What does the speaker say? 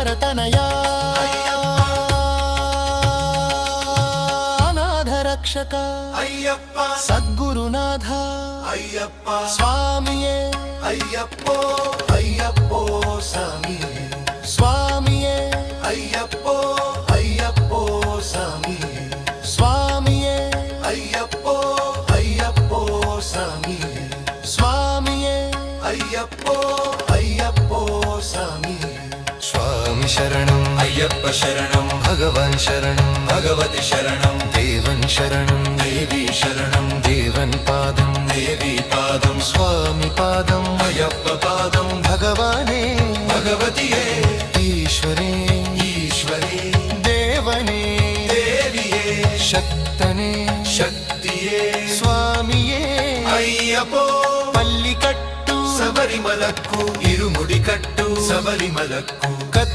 వరతనయా అనాథ రక్షక అయ్యప్ప సద్గురునాథ అయ్యప్ప స్వామియే అయ్యప్పో అయ్యప్పో స్వామియే స్వామియే అయ్యప్పో అయ్యప్పో స్వామియే స్వామియే అయ్యప్పో అయ్యప్పో స్వామియే స్వామియే అయ్యప్పో అయ్యప్పో స్వామియే స్వామి శరణం అయ్యప్ప శరణం భగవాన్ శరణం భగవతి శరణం దేవన్ శరణం దేవి శరణం దేవన్ పాదం దేవి పాదం స్వామి పాదం అయ్యప్ప పాదం భగవానే భగవతియే ఈశ్వరే ఈశ్వరి దేవనే దేవియే శక్తనే శక్తియే స్వామియే అయ్యప్పో పల్లికట్టు శబరిమలక్కు ఇరుముడి కట్టు శబరిమలక్కు కత్తు